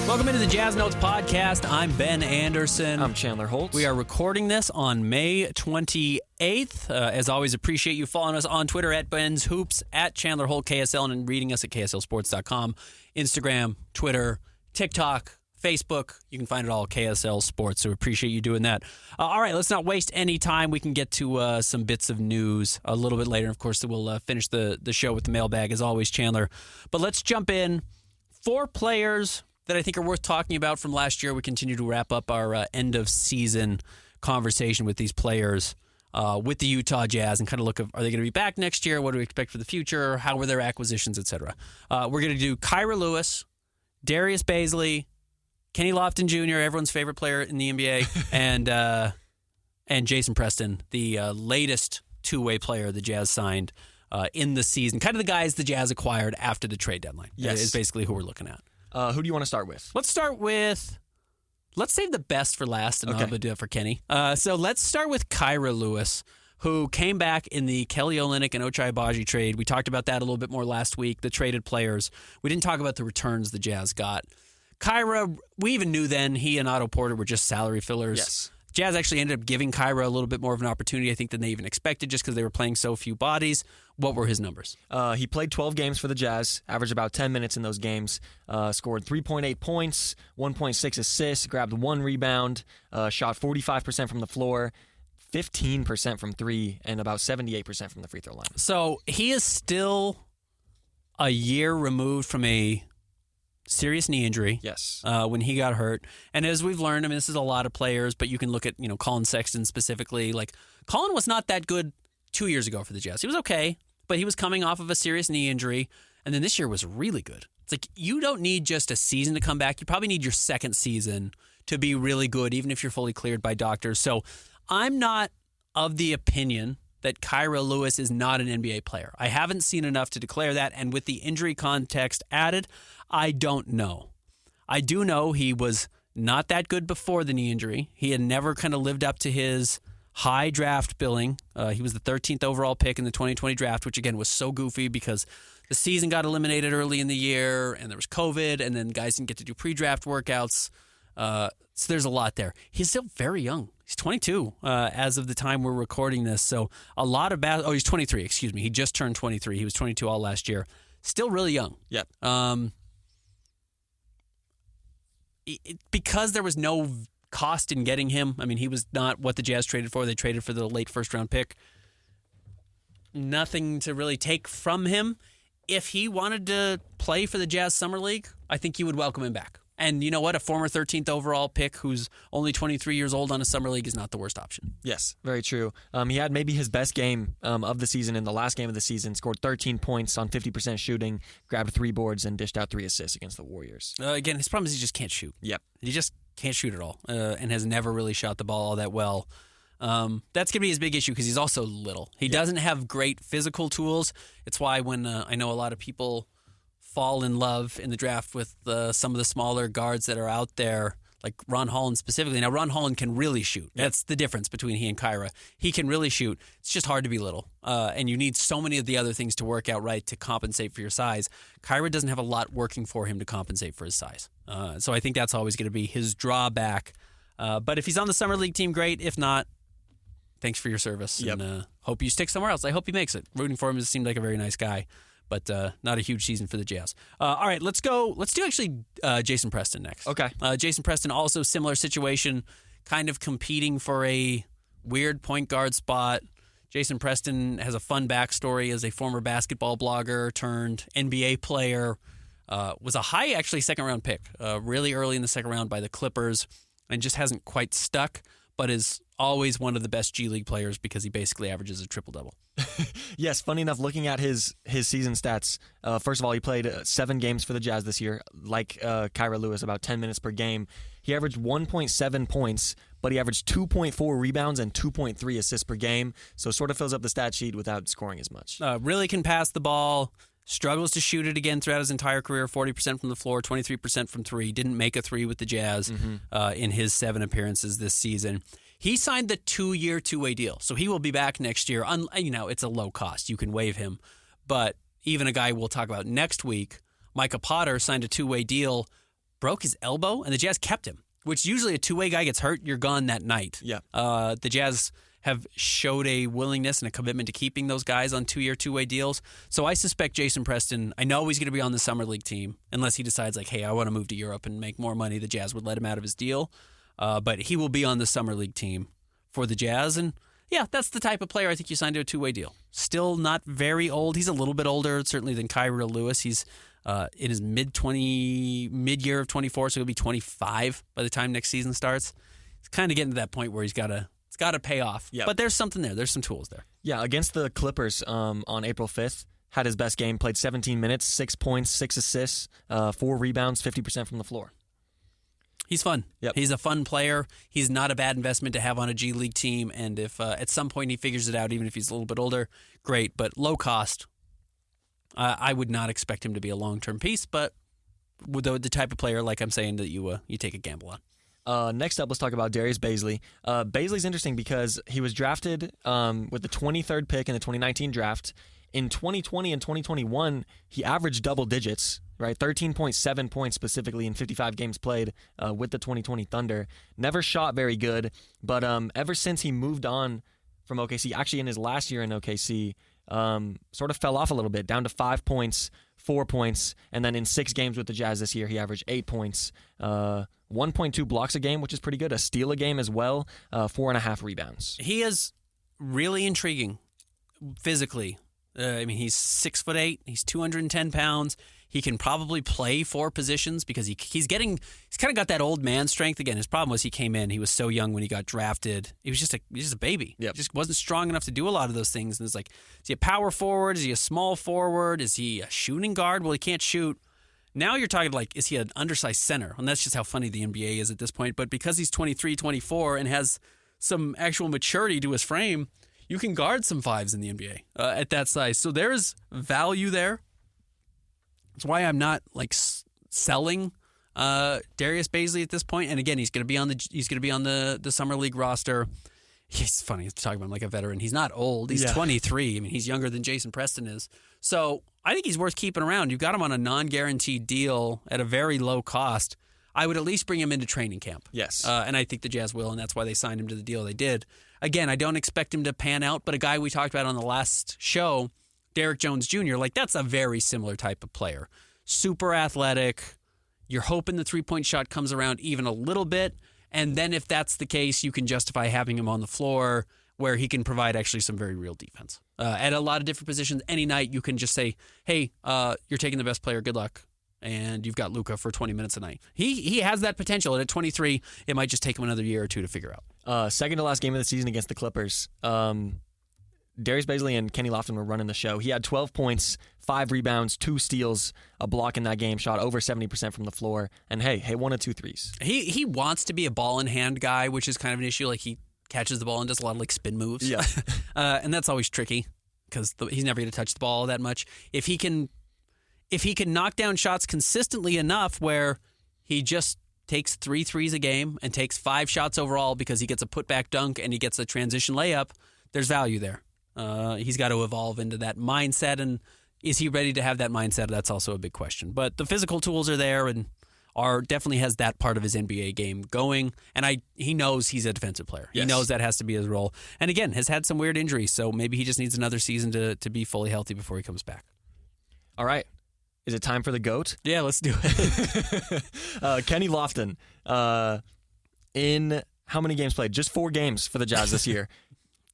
Welcome into the Jazz Notes podcast. I'm Ben Anderson. I'm Chandler Holt. We are recording this on May 28th. As always, appreciate you following us on Twitter at Ben's Hoops, at Chandler Holt KSL, and reading us at KSLSports.com. Instagram, Twitter, TikTok, Facebook. You can find it all at KSL Sports, so appreciate you doing that. All right, let's not waste any time. We can get to some bits of news a little bit later. Of course, we'll finish the show with the mailbag, as always, Chandler. But let's jump in. 4 players that I think are worth talking about from last year. We continue to wrap up our end-of-season conversation with these players with the Utah Jazz and kind of look at, are they going to be back next year? What do we expect for the future? How were their acquisitions, etc.? We're going to do Kyra Lewis, Darius Bazley, Kenny Lofton Jr., everyone's favorite player in the NBA, and Jason Preston, the latest two-way player the Jazz signed in the season. Kind of the guys the Jazz acquired after the trade deadline. Yes. Is basically who we're looking at. Who do you want to start with? Let's save the best for last, and I'll do it for Kenny. So let's start with Kyra Lewis, who came back in the Kelly Olynyk and Ochai Agbaji trade. We talked about that a little bit more last week, the traded players. We didn't talk about the returns the Jazz got. Kyra, we even knew then he and Otto Porter were just salary fillers. Yes. Jazz actually ended up giving Kyra a little bit more of an opportunity, I think, than they even expected just because they were playing so few bodies. What were his numbers? He played 12 games for the Jazz, averaged about 10 minutes in those games, scored 3.8 points, 1.6 assists, grabbed 1 rebound, shot 45% from the floor, 15% from 3, and about 78% from the free throw line. So he is still a year removed from a serious knee injury. Yes. When he got hurt. And as we've learned, I mean, this is a lot of players, but you can look at, Colin Sexton specifically. Like, Colin was not that good 2 years ago for the Jazz. He was okay, but he was coming off of a serious knee injury. And then this year was really good. It's like, you don't need just a season to come back. You probably need your second season to be really good, even if you're fully cleared by doctors. So I'm not of the opinion that Kyra Lewis is not an NBA player. I haven't seen enough to declare that, and with the injury context added, I don't know. I do know he was not that good before the knee injury. He had never kind of lived up to his high draft billing. He was the 13th overall pick in the 2020 draft, which again was so goofy because the season got eliminated early in the year, and there was COVID, and then guys didn't get to do pre-draft workouts. So there's a lot there. He's still very young. He's 22 as of the time we're recording this. So a lot of he's 23, excuse me. He just turned 23. He was 22 all last year. Still really young. Yep. Because there was no cost in getting him. I mean, he was not what the Jazz traded for. They traded for the late first-round pick. Nothing to really take from him. If he wanted to play for the Jazz Summer League, I think you would welcome him back. And you know what? A former 13th overall pick who's only 23 years old on a summer league is not the worst option. Yes, very true. He had maybe his best game of the season in the last game of the season, scored 13 points on 50% shooting, grabbed 3 boards, and dished out 3 assists against the Warriors. Again, his problem is he just can't shoot. Yep. He just can't shoot at all and has never really shot the ball all that well. That's going to be his big issue because he's also little. He doesn't have great physical tools. It's why when I know a lot of people fall in love in the draft with some of the smaller guards that are out there, like Ron Holland specifically. Now, Ron Holland can really shoot. That's the difference between he and Kyra. He can really shoot. It's just hard to be little. And you need so many of the other things to work out right to compensate for your size. Kyra doesn't have a lot working for him to compensate for his size. So I think that's always going to be his drawback. But if he's on the Summer League team, great. If not, thanks for your service. Yep. And hope you stick somewhere else. I hope he makes it. Rooting for him, he seemed like a very nice guy. But not a huge season for the Jazz. All right, let's go. Let's do actually Jason Preston next. Okay. Jason Preston, also similar situation, kind of competing for a weird point guard spot. Jason Preston has a fun backstory as a former basketball blogger turned NBA player. Was a high, actually, second-round pick, really early in the second round by the Clippers, and just hasn't quite stuck, but is always one of the best G League players because he basically averages a triple-double. Yes, funny enough, looking at his season stats, first of all, he played 7 games for the Jazz this year, like Kyra Lewis, about 10 minutes per game. He averaged 1.7 points, but he averaged 2.4 rebounds and 2.3 assists per game, so sort of fills up the stat sheet without scoring as much. Really can pass the ball, struggles to shoot it again throughout his entire career, 40% from the floor, 23% from 3. Didn't make a 3 with the Jazz in his 7 appearances this season. He signed the 2-year, 2-way deal, so he will be back next year. It's a low cost. You can waive him. But even a guy we'll talk about next week, Micah Potter, signed a 2-way deal, broke his elbow, and the Jazz kept him, which usually a two-way guy gets hurt, you're gone that night. Yeah. The Jazz have showed a willingness and a commitment to keeping those guys on 2-year, two-way deals. So I suspect Jason Preston, I know he's going to be on the Summer League team, unless he decides, like, hey, I want to move to Europe and make more money. The Jazz would let him out of his deal. But he will be on the Summer League team for the Jazz. And, yeah, that's the type of player I think you signed to a two-way deal. Still not very old. He's a little bit older, certainly, than Kira Lewis. He's in his mid-year of 24, so he'll be 25 by the time next season starts. He's kind of getting to that point where it's got to pay off. Yep. But there's something there. There's some tools there. Yeah, against the Clippers on April 5th, had his best game, played 17 minutes, 6 points, 6 assists, 4 rebounds, 50% from the floor. He's fun. Yep. He's a fun player. He's not a bad investment to have on a G League team. And if at some point he figures it out, even if he's a little bit older, great. But low cost, I would not expect him to be a long-term piece. But with the type of player, like I'm saying, that you take a gamble on. Next up, let's talk about Darius Bazley. Bazley's interesting because he was drafted with the 23rd pick in the 2019 draft. In 2020 and 2021, he averaged double digits, right? 13.7 points specifically in 55 games played with the 2020 Thunder. Never shot very good, but ever since he moved on from OKC, actually in his last year in OKC, sort of fell off a little bit, down to 5 points, 4 points, and then in 6 games with the Jazz this year, he averaged 8 points, 1.2 blocks a game, which is pretty good, a steal a game as well, 4.5 rebounds. He is really intriguing physically. He's 6'8", he's 210 pounds. He can probably play 4 positions because he's kind of got that old man strength again. His problem was he came in, he was so young when he got drafted. He was just a baby. Yep. Just wasn't strong enough to do a lot of those things. And it's like, is he a power forward? Is he a small forward? Is he a shooting guard? Well, he can't shoot. Now you're talking like, is he an undersized center? And that's just how funny the NBA is at this point. But because he's 23, 24 and has some actual maturity to his frame, you can guard some 5s in the NBA at that size. So there's value there. That's why I'm not like selling Darius Bazley at this point. And again, he's going to be on the Summer League roster. He's funny to talk about him like a veteran. He's not old. He's 23. I mean, he's younger than Jason Preston is. So I think he's worth keeping around. You've got him on a non-guaranteed deal at a very low cost. I would at least bring him into training camp. Yes. And I think the Jazz will, and that's why they signed him to the deal they did. Again, I don't expect him to pan out, but a guy we talked about on the last show, Derek Jones Jr., like that's a very similar type of player. Super athletic. You're hoping the three-point shot comes around even a little bit, and then if that's the case, you can justify having him on the floor where he can provide actually some very real defense. At a lot of different positions, any night you can just say, hey, you're taking the best player, good luck. And you've got Luka for 20 minutes a night. He has that potential. And at 23, it might just take him another year or two to figure out. Second to last game of the season against the Clippers. Darius Bazley and Kenny Lofton were running the show. He had 12 points, 5 rebounds, 2 steals, a block in that game, shot over 70% from the floor, and hey, 1 of 2 threes. He wants to be a ball-in-hand guy, which is kind of an issue. Like, he catches the ball and does a lot of, like, spin moves. Yeah. And that's always tricky because he's never going to touch the ball that much. If he can knock down shots consistently enough where he just takes 3 threes a game and takes 5 shots overall because he gets a putback dunk and he gets a transition layup, there's value there. He's got to evolve into that mindset, and is he ready to have that mindset? That's also a big question. But the physical tools are there, and definitely has that part of his NBA game going. And he knows he's a defensive player. Yes. He knows that has to be his role. And again, has had some weird injuries, so maybe he just needs another season to be fully healthy before he comes back. All right. Is it time for the GOAT? Yeah, let's do it. Kenny Lofton. In how many games played? Just 4 games for the Jazz this year.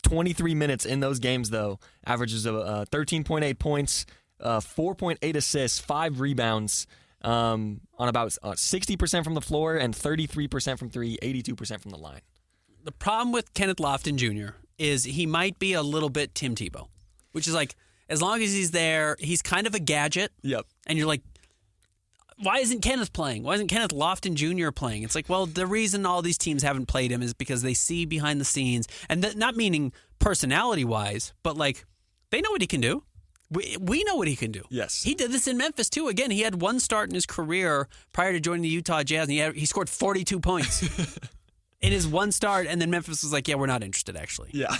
23 minutes in those games, though. Averages of 13.8 points, 4.8 assists, 5 rebounds, on about 60% from the floor and 33% from 3, 82% from the line. The problem with Kenneth Lofton Jr. is he might be a little bit Tim Tebow, which is like, as long as he's there, he's kind of a gadget. Yep. And you're like, why isn't Kenneth playing? Why isn't Kenneth Lofton Jr. playing? It's like, well, the reason all these teams haven't played him is because they see behind the scenes, and not meaning personality-wise, but like, they know what he can do. We know what he can do. Yes. He did this in Memphis, too. Again, he had 1 start in his career prior to joining the Utah Jazz, and he scored 42 points in his 1 start, and then Memphis was like, yeah, we're not interested, actually. Yeah.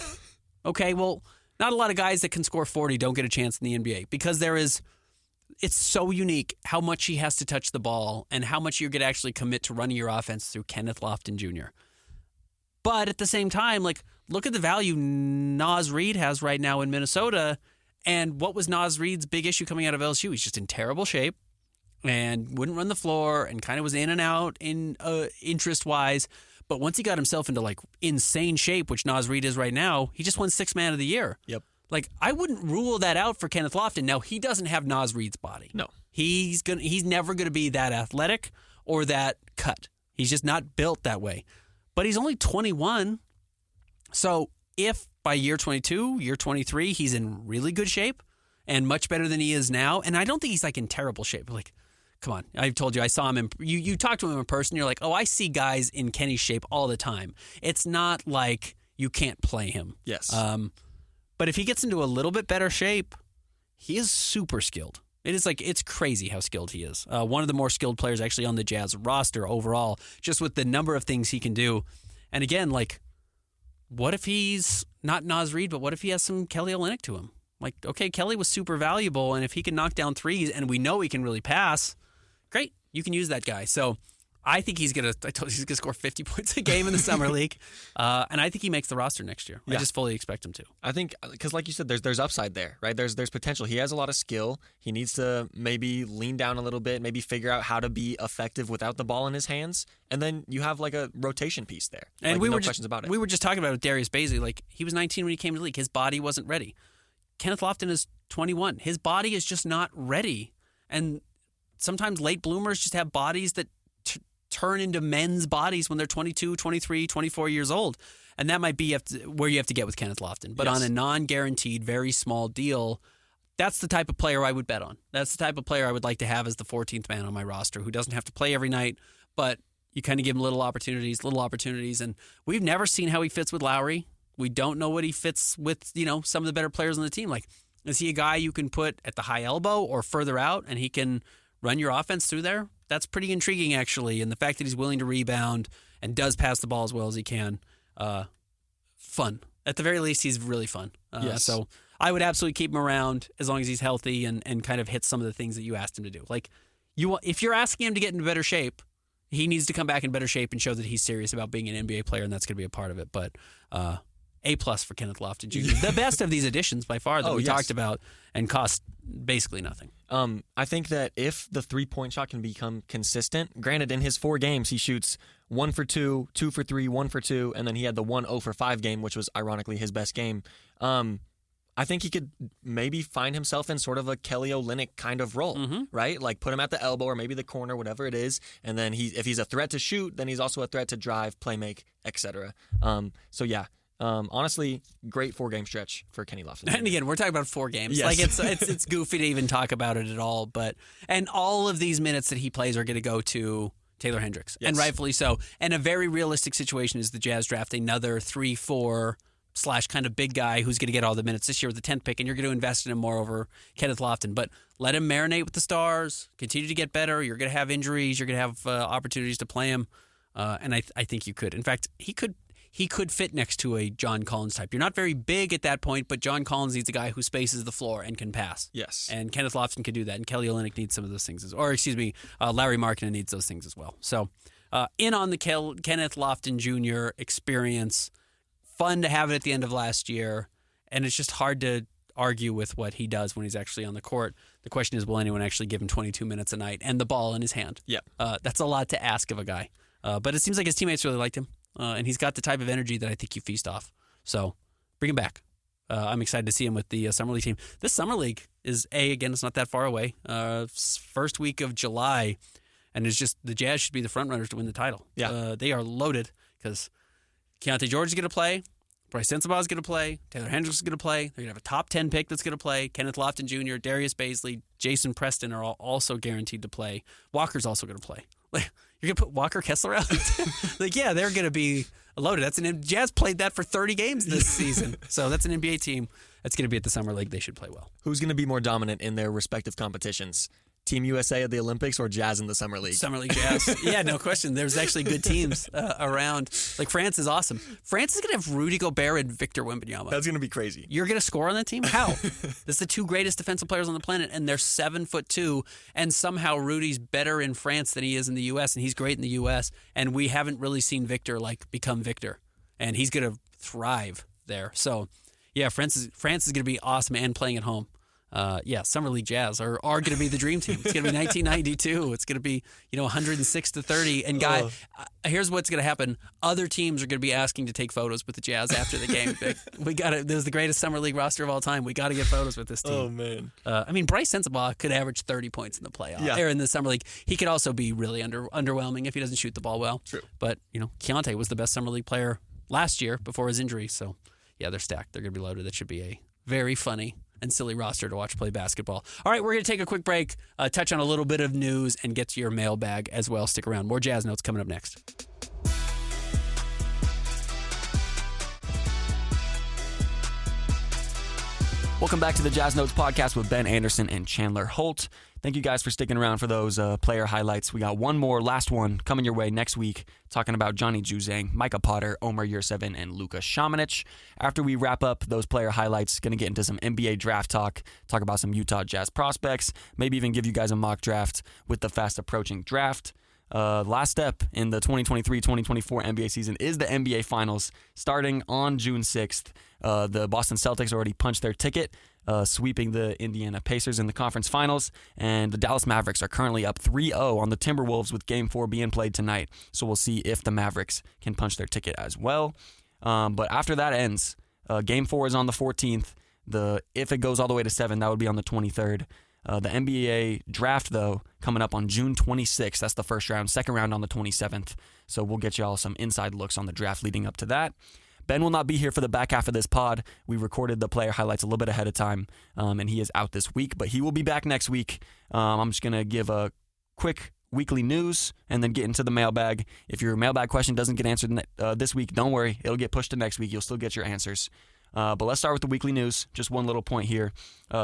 Okay, well, not a lot of guys that can score 40 don't get a chance in the NBA because there is it's so unique how much he has to touch the ball and how much you're going to actually commit to running your offense through Kenneth Lofton Jr. But at the same time, like, look at the value Naz Reid has right now in Minnesota. And what was Naz Reid's big issue coming out of LSU? He's just in terrible shape and wouldn't run the floor and kind of was in and out in interest-wise. But once he got himself into, like, insane shape, which Naz Reid is right now, he just won Sixth Man of the Year. Yep. Like, I wouldn't rule that out for Kenneth Lofton. Now, he doesn't have Naz Reid's body. No. He's never going to be that athletic or that cut. He's just not built that way. But he's only 21. So if by year 22, year 23, he's in really good shape and much better than he is now, and I don't think he's, like, in terrible shape. Like, come on. I've told you, I saw him. You talk to him in person, you're like, oh, I see guys in Kenny's shape all the time. It's not like you can't play him. Yes. But if he gets into a little bit better shape, he is super skilled. It's crazy how skilled he is. One of the more skilled players actually on the Jazz roster overall, just with the number of things he can do. And again, like, what if he's not Naz Reid, but what if he has some Kelly Olynyk to him? Like, okay, Kelly was super valuable, and if he can knock down threes, and we know he can really pass, great, you can use that guy. So I think he's going to score 50 points a game in the Summer League. And I think he makes the roster next year. Yeah. I just fully expect him to. I think, because like you said, there's upside there, right? There's potential. He has a lot of skill. He needs to maybe lean down a little bit, maybe figure out how to be effective without the ball in his hands. And then you have, like, a rotation piece there. And like, no questions about it. We were just talking about it with Darius Baisley. Like, he was 19 when he came to the league. His body wasn't ready. Kenneth Lofton is 21. His body is just not ready. And sometimes late bloomers just have bodies that turn into men's bodies when they're 22, 23, 24 years old. And that might be where you have to get with Kenneth Lofton. But on a non-guaranteed, very small deal, that's the type of player I would bet on. That's the type of player I would like to have as the 14th man on my roster, who doesn't have to play every night, but you kind of give him little opportunities. And we've never seen how he fits with Lowry. We don't know what he fits with, some of the better players on the team. Like, is he a guy you can put at the high elbow or further out and he can run your offense through there? That's pretty intriguing, actually. And the fact that he's willing to rebound and does pass the ball as well as he can, fun. At the very least, he's really fun. Yes. So I would absolutely keep him around as long as he's healthy and kind of hits some of the things that you asked him to do. Like, if you're asking him to get into better shape, he needs to come back in better shape and show that he's serious about being an NBA player, and that's going to be a part of it. But A+ for Kenneth Lofton Jr. The best of these additions by far that we talked about, and cost basically nothing. I think that if the three-point shot can become consistent, granted, in his 4 games, he shoots 1 for 2, 2 for 3, 1 for 2, and then he had the 1 0 for 5 game, which was ironically his best game. I think he could maybe find himself in sort of a Kelly Olynyk kind of role, right? Like, put him at the elbow or maybe the corner, whatever it is, and then if he's a threat to shoot, then he's also a threat to drive, play make, etc. So yeah. Honestly, great 4-game stretch for Kenny Lofton. And again, we're talking about 4 games. Yes. Like, it's goofy to even talk about it at all. And all of these minutes that he plays are going to go to Taylor Hendricks, and rightfully so. And a very realistic situation is the Jazz draft another 3-4 / kind of big guy who's going to get all the minutes this year with the 10th pick, and you're going to invest in him more over Kenneth Lofton. But let him marinate with the Stars, continue to get better. You're going to have injuries. You're going to have opportunities to play him. And I think you could. In fact, he could fit next to a John Collins type. You're not very big at that point, but John Collins needs a guy who spaces the floor and can pass. Yes. And Kenneth Lofton could do that, and Kelly Olynyk needs some of those things. Larry Markkinen needs those things as well. So in on the Kenneth Lofton Jr. experience. Fun to have it at the end of last year, and it's just hard to argue with what he does when he's actually on the court. The question is, will anyone actually give him 22 minutes a night and the ball in his hand? Yeah. That's a lot to ask of a guy. But it seems like his teammates really liked him. And he's got the type of energy that I think you feast off. So bring him back. I'm excited to see him with the Summer League team. This Summer League is, again, it's not that far away. First week of July. And it's just the Jazz should be the front runners to win the title. Yeah. They are loaded because Keontae George is going to play. Bryce Sensabaugh is going to play. Taylor Hendricks is going to play. They're going to have a top 10 pick that's going to play. Kenneth Lofton Jr., Darius Baisley, Jason Preston are all also guaranteed to play. Walker's also going to play. Like, you're going to put Walker Kessler out? They're going to be loaded. Jazz played that for 30 games this season. So that's an NBA team that's going to be at the Summer League. They should play well. Who's going to be more dominant in their respective competitions? Team USA at the Olympics or Jazz in the Summer League? Summer League Jazz. Yeah, no question. There's actually good teams around. Like France is awesome. France is going to have Rudy Gobert and Victor Wembanyama. That's going to be crazy. You're going to score on that team? How? That's the two greatest defensive players on the planet, and they're 7'2", and somehow Rudy's better in France than he is in the U.S., and he's great in the U.S., and we haven't really seen Victor become Victor, and he's going to thrive there. So, yeah, France is going to be awesome and playing at home. Summer League Jazz are going to be the dream team. It's going to be 1992. It's going to be 106-30. And here's what's going to happen: other teams are going to be asking to take photos with the Jazz after the game. This is the greatest Summer League roster of all time. We got to get photos with this team. Oh man. Bryce Sensabaugh could average 30 points in the playoff or in the Summer League. He could also be really underwhelming if he doesn't shoot the ball well. True. But Keontae was the best Summer League player last year before his injury. So yeah, they're stacked. They're going to be loaded. That should be a very funny and silly roster to watch play basketball. All right, we're going to take a quick break, touch on a little bit of news, and get to your mailbag as well. Stick around. More Jazz Notes coming up next. Welcome back to the Jazz Notes podcast with Ben Anderson and Chandler Holt. Thank you guys for sticking around for those player highlights. We got one more, last one, coming your way next week, talking about Johnny Juzang, Micah Potter, Omer Yurtseven, and Luka Šamanić. After we wrap up those player highlights, going to get into some NBA draft talk about some Utah Jazz prospects, maybe even give you guys a mock draft with the fast approaching draft. Last step in the 2023-2024 NBA season is the NBA Finals starting on June 6th. The Boston Celtics already punched their ticket, sweeping the Indiana Pacers in the conference finals, and the Dallas Mavericks are currently up 3-0 on the Timberwolves with Game 4 being played tonight. So we'll see if the Mavericks can punch their ticket as well. But after that ends, Game 4 is on the 14th. If it goes all the way to 7, that would be on the 23rd. The NBA draft, though, coming up on June 26th. That's the first round. Second round on the 27th. So we'll get you all some inside looks on the draft leading up to that. Ben will not be here for the back half of this pod. We recorded the player highlights a little bit ahead of time, and he is out this week, but he will be back next week. I'm just going to give a quick weekly news and then get into the mailbag. If your mailbag question doesn't get answered this week, don't worry. It'll get pushed to next week. You'll still get your answers. But let's start with the weekly news. Just one little point here.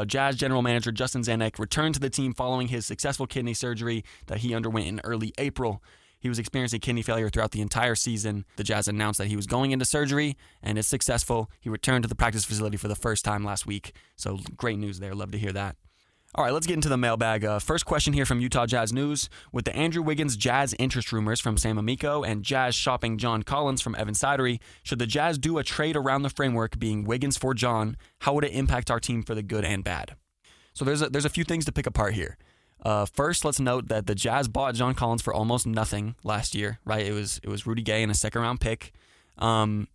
Jazz general manager Justin Zanuck returned to the team following his successful kidney surgery that he underwent in early April. He was experiencing kidney failure throughout the entire season. The Jazz announced that he was going into surgery, and it's successful. He returned to the practice facility for the first time last week. So great news there. Love to hear that. All right, let's get into the mailbag. First question here from Utah Jazz News. With the Andrew Wiggins Jazz interest rumors from Sam Amico and Jazz shopping John Collins from Evan Sidery, should the Jazz do a trade around the framework being Wiggins for John? How would it impact our team for the good and bad? So there's a few things to pick apart here. First, let's note that the Jazz bought John Collins for almost nothing last year, right? It was Rudy Gay and a second-round pick. And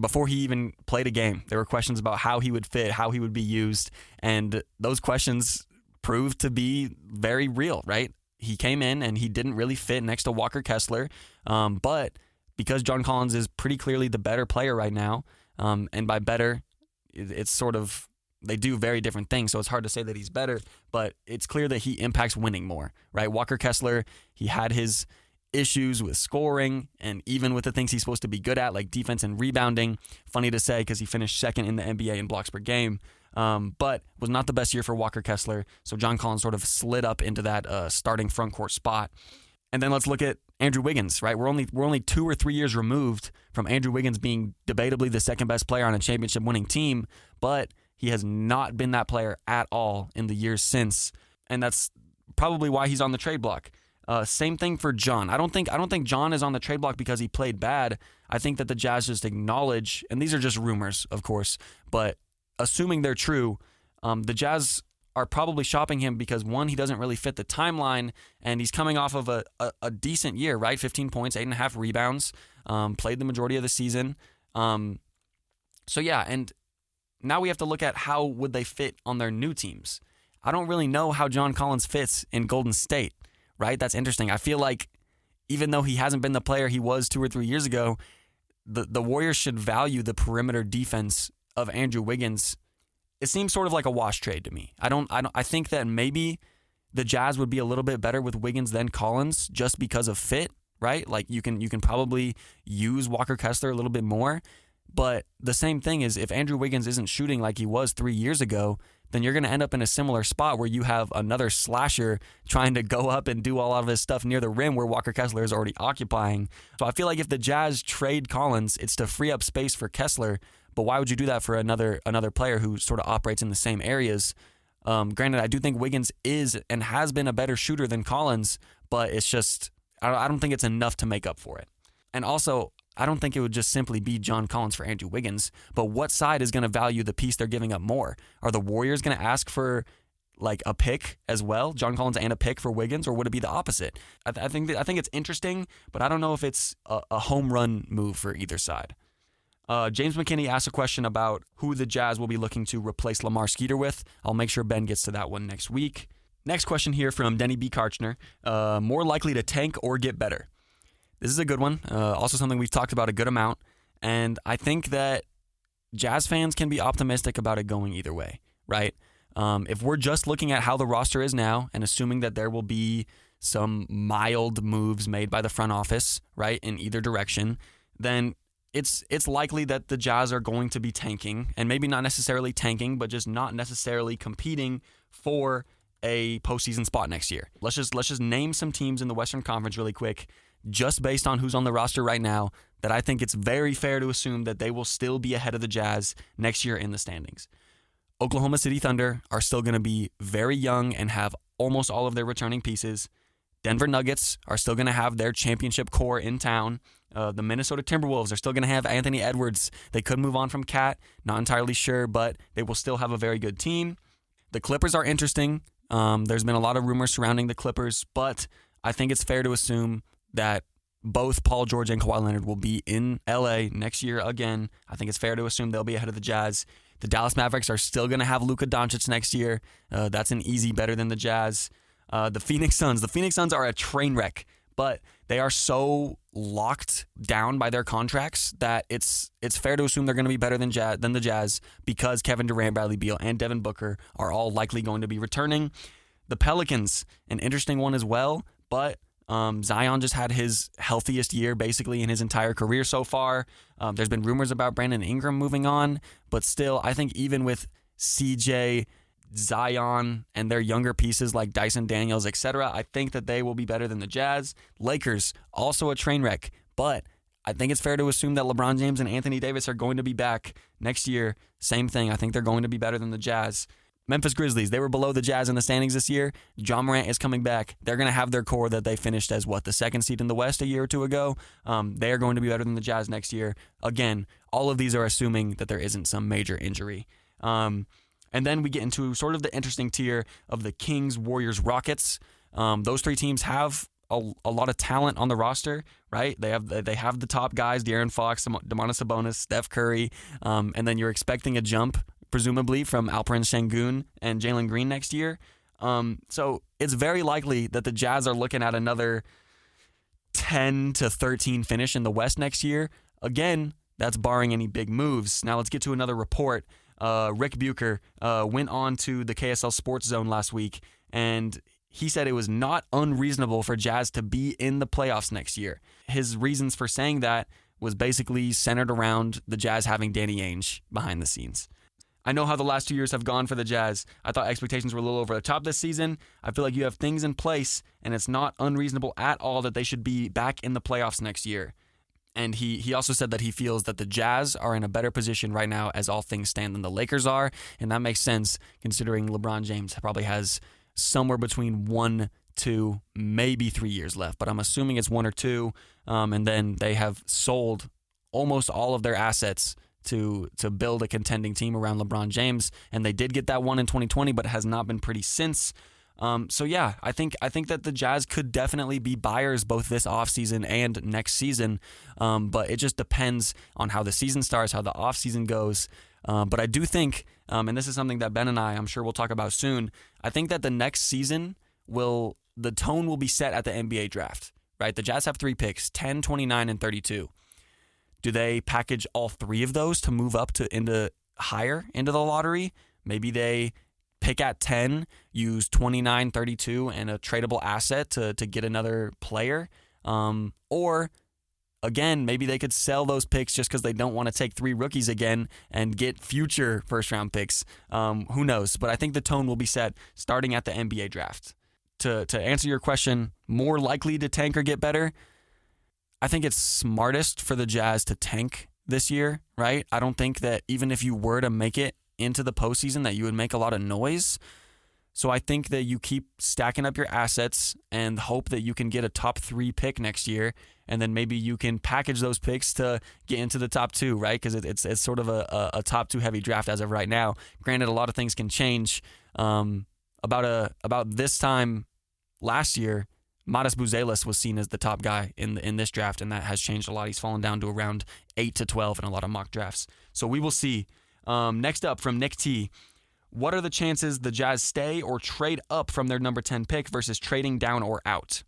before he even played a game, there were questions about how he would fit, how he would be used, and those questions proved to be very real, right? He came in and he didn't really fit next to Walker Kessler, but because John Collins is pretty clearly the better player right now, and by better, it's sort of, they do very different things, so it's hard to say that he's better, but it's clear that he impacts winning more, right? Walker Kessler, he had his issues with scoring and even with the things he's supposed to be good at, like defense and rebounding. Funny to say because he finished second in the NBA in blocks per game, but was not the best year for Walker Kessler, so John Collins sort of slid up into that starting front court spot. And then let's look at Andrew Wiggins, right? We're only 2 or 3 years removed from Andrew Wiggins being debatably the second best player on a championship winning team, but he has not been that player at all in the years since, and that's probably why he's on the trade block. Same thing for John. I don't think John is on the trade block because he played bad. I think that the Jazz just acknowledge, and these are just rumors, of course, but assuming they're true, the Jazz are probably shopping him because, one, he doesn't really fit the timeline, and he's coming off of a decent year, right? 15 points, 8.5 rebounds, played the majority of the season. So yeah, and now we have to look at how would they fit on their new teams. I don't really know how John Collins fits in Golden State, right? That's interesting. I feel like even though he hasn't been the player he was 2 or 3 years ago, the Warriors should value the perimeter defense of Andrew Wiggins. It seems sort of like a wash trade to me. I think that maybe the Jazz would be a little bit better with Wiggins than Collins just because of fit, right? Like you can probably use Walker Kessler a little bit more. But the same thing is, if Andrew Wiggins isn't shooting like he was 3 years ago, then you're going to end up in a similar spot where you have another slasher trying to go up and do a lot of his stuff near the rim where Walker Kessler is already occupying. So I feel like if the Jazz trade Collins, it's to free up space for Kessler, but why would you do that for another player who sort of operates in the same areas? Granted, I do think Wiggins is and has been a better shooter than Collins, but it's just, I don't think it's enough to make up for it. And also, I don't think it would just simply be John Collins for Andrew Wiggins, but what side is going to value the piece they're giving up more? Are the Warriors going to ask for like a pick as well, John Collins and a pick for Wiggins, or would it be the opposite? I think it's interesting, but I don't know if it's a home run move for either side. James McKinney asked a question about who the Jazz will be looking to replace Lamar Skeeter with. I'll make sure Ben gets to that one next week. Next question here from Denny B. Karchner. More likely to tank or get better? This is a good one. Also something we've talked about a good amount. And I think that Jazz fans can be optimistic about it going either way, right? If we're just looking at how the roster is now and assuming that there will be some mild moves made by the front office, right, in either direction, then it's likely that the Jazz are going to be tanking, and maybe not necessarily tanking, but just not necessarily competing for a postseason spot next year. Let's just name some teams in the Western Conference really quick, just based on who's on the roster right now, that I think it's very fair to assume that they will still be ahead of the Jazz next year in the standings. Oklahoma City Thunder are still going to be very young and have almost all of their returning pieces. Denver Nuggets are still going to have their championship core in town. The Minnesota Timberwolves are still going to have Anthony Edwards. They could move on from Cat, not entirely sure, but they will still have a very good team. The Clippers are interesting. There's been a lot of rumors surrounding the Clippers, but I think it's fair to assume that both Paul George and Kawhi Leonard will be in LA next year again. I think it's fair to assume they'll be ahead of the Jazz. The Dallas Mavericks are still going to have Luka Doncic next year. That's an easy better than the Jazz. The Phoenix Suns are a train wreck, but they are so locked down by their contracts that it's fair to assume they're going to be better than the Jazz because Kevin Durant, Bradley Beal, and Devin Booker are all likely going to be returning. The Pelicans, an interesting one as well, but Zion just had his healthiest year basically in his entire career so far. There's been rumors about Brandon Ingram moving on, but still, I think even with CJ, Zion, and their younger pieces like Dyson Daniels, etc., I think that they will be better than the Jazz. Lakers, also a train wreck, but I think it's fair to assume that LeBron James and Anthony Davis are going to be back next year. Same thing. I think they're going to be better than the Jazz. Memphis Grizzlies, they were below the Jazz in the standings this year. John Morant is coming back. They're going to have their core that they finished as, the second seed in the West a year or two ago. They are going to be better than the Jazz next year. Again, all of these are assuming that there isn't some major injury. And then we get into sort of the interesting tier of the Kings, Warriors, Rockets. Those three teams have a lot of talent on the roster, right? They have the top guys, De'Aaron Fox, Domantas Sabonis, Steph Curry, and then you're expecting a jump presumably from Alperen Sengun and Jalen Green next year. So it's very likely that the Jazz are looking at another 10 to 13 finish in the West next year. Again, that's barring any big moves. Now let's get to another report. Rick Bucher went on to the KSL Sports Zone last week, and he said it was not unreasonable for Jazz to be in the playoffs next year. His reasons for saying that was basically centered around the Jazz having Danny Ainge behind the scenes. I know how the last 2 years have gone for the Jazz. I thought expectations were a little over the top this season. I feel like you have things in place, and it's not unreasonable at all that they should be back in the playoffs next year. And he also said that he feels that the Jazz are in a better position right now as all things stand than the Lakers are, and that makes sense considering LeBron James probably has somewhere between 1, 2, maybe 3 years left, but I'm assuming it's 1 or 2, and then they have sold almost all of their assets to build a contending team around LeBron James, and they did get that one in 2020, but it has not been pretty since. So yeah, I think that the Jazz could definitely be buyers both this offseason and next season, but it just depends on how the season starts, how the offseason goes. But I do think, and this is something that Ben and I'm sure we'll talk about soon, I think that the next season the tone will be set at the NBA draft, right? The Jazz have 3 picks, 10, 29, and 32. Do they package all 3 of those to move up higher into the lottery? Maybe they pick at 10, use 29, 32, and a tradable asset to get another player. Or again, maybe they could sell those picks just because they don't want to take 3 rookies again and get future first-round picks. Who knows? But I think the tone will be set starting at the NBA draft. To answer your question, more likely to tank or get better, I think it's smartest for the Jazz to tank this year, right? I don't think that even if you were to make it into the postseason that you would make a lot of noise. So I think that you keep stacking up your assets and hope that you can get a top 3 pick next year, and then maybe you can package those picks to get into the top 2, right? Because it's sort of a top 2 heavy draft as of right now. Granted, a lot of things can change. About this time last year, Matas Buzelis was seen as the top guy in this draft, and that has changed a lot. He's fallen down to around 8 to 12 in a lot of mock drafts. So we will see. Next up from Nick T. What are the chances the Jazz stay or trade up from their number 10 pick versus trading down or out?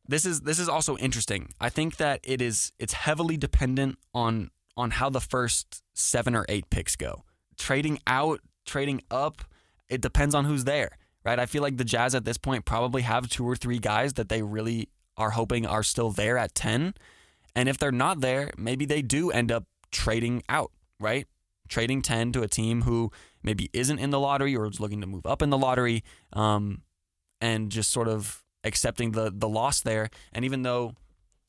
This is also interesting. I think that it's heavily dependent on how the first 7 or 8 picks go. Trading out, trading up, it depends on who's there, right? I feel like the Jazz at this point probably have 2 or 3 guys that they really are hoping are still there at 10. And if they're not there, maybe they do end up trading out, right? Trading 10 to a team who maybe isn't in the lottery or is looking to move up in the lottery, and just sort of accepting the loss there. And even though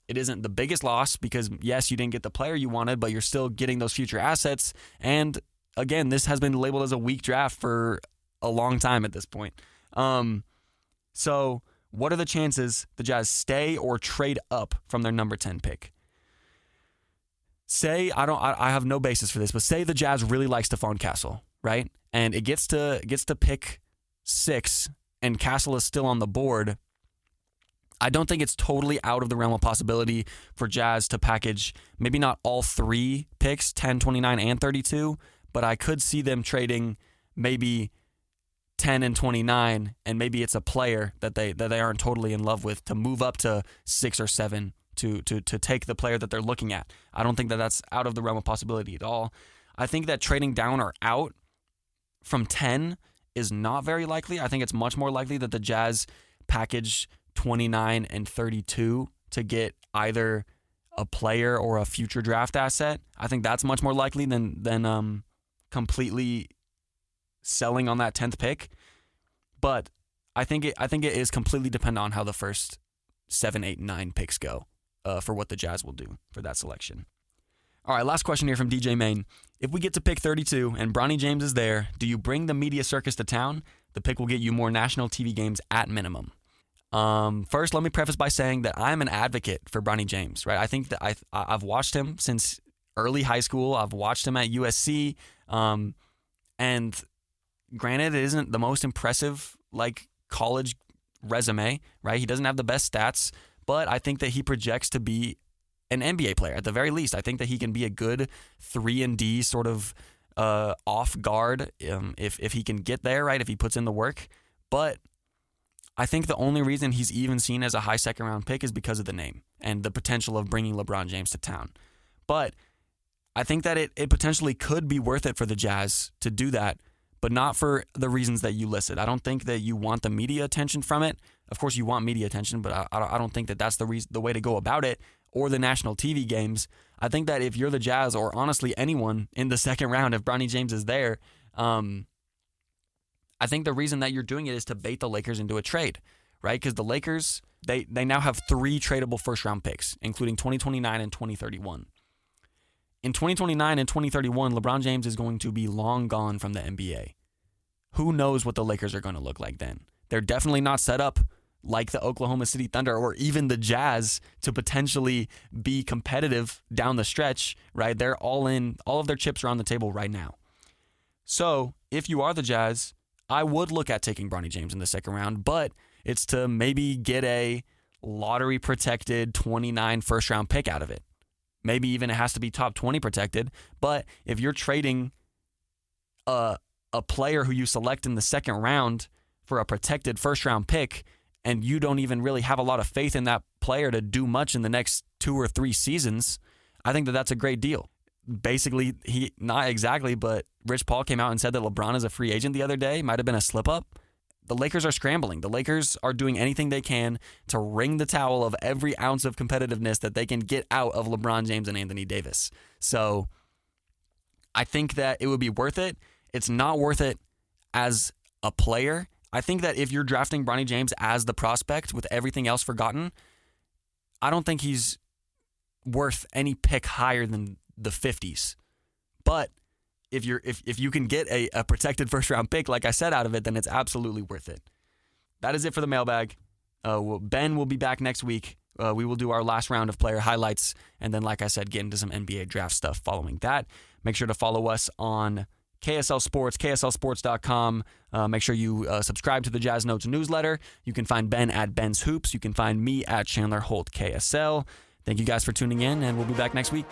it isn't the biggest loss, because yes, you didn't get the player you wanted, but you're still getting those future assets. And again, this has been labeled as a weak draft for a long time at this point. So what are the chances the Jazz stay or trade up from their number 10 pick? Say, I have no basis for this, but say the Jazz really like Stephon Castle, right? And it gets to pick 6 and Castle is still on the board. I don't think it's totally out of the realm of possibility for Jazz to package maybe not all 3 picks, 10, 29, and 32, but I could see them trading maybe 10 and 29, and maybe it's a player that they aren't totally in love with to move up to 6 or 7 to take the player that they're looking at. I don't think that that's out of the realm of possibility at all. I think that trading down or out from 10 is not very likely. I think it's much more likely that the Jazz package 29 and 32 to get either a player or a future draft asset. I think that's much more likely than completely selling on that 10th pick. But I think it is completely dependent on how the first 7, 8, 9 picks go for what the Jazz will do for that selection. All right, last question here from DJ Main. If we get to pick 32 and Bronny James is there, do you bring the media circus to town? The pick will get you more national TV games at minimum. First, let me preface by saying that I'm an advocate for Bronny James, right? I think that I've watched him since early high school. I've watched him at USC. And granted, it isn't the most impressive college resume, right? He doesn't have the best stats, but I think that he projects to be an NBA player at the very least. I think that he can be a good 3-and-D sort of off guard if he can get there, right? If he puts in the work. But I think the only reason he's even seen as a high second round pick is because of the name and the potential of bringing LeBron James to town. But I think that it potentially could be worth it for the Jazz to do that, but not for the reasons that you listed. I don't think that you want the media attention from it. Of course, you want media attention, but I don't think that that's the way to go about it, or the national TV games. I think that if you're the Jazz, or honestly anyone in the second round, if Bronny James is there, I think the reason that you're doing it is to bait the Lakers into a trade, right? Because the Lakers, they now have 3 tradable first-round picks, including 2029 and 2031. In 2029 and 2031, LeBron James is going to be long gone from the NBA. Who knows what the Lakers are going to look like then? They're definitely not set up like the Oklahoma City Thunder or even the Jazz to potentially be competitive down the stretch, right? They're all in. All of their chips are on the table right now. So if you are the Jazz, I would look at taking Bronny James in the second round, but it's to maybe get a lottery-protected 29 first-round pick out of it. Maybe even it has to be top 20 protected. But if you're trading a player who you select in the second round for a protected first-round pick, and you don't even really have a lot of faith in that player to do much in the next 2 or 3 seasons, I think that that's a great deal. Basically, not exactly, but Rich Paul came out and said that LeBron is a free agent the other day. Might have been a slip-up. the Lakers are scrambling. The Lakers are doing anything they can to wring the towel of every ounce of competitiveness that they can get out of LeBron James and Anthony Davis. So I think that it would be worth it. It's not worth it as a player. I think that if you're drafting Bronny James as the prospect with everything else forgotten, I don't think he's worth any pick higher than the 50s. But if you can get a protected first-round pick, like I said, out of it, then it's absolutely worth it. That is it for the mailbag. Ben will be back next week. We will do our last round of player highlights, and then, like I said, get into some NBA draft stuff following that. Make sure to follow us on KSL Sports, KSLSports.com. Make sure you subscribe to the Jazz Notes newsletter. You can find Ben at Ben's Hoops. You can find me at Chandler Holt KSL. Thank you guys for tuning in, and we'll be back next week.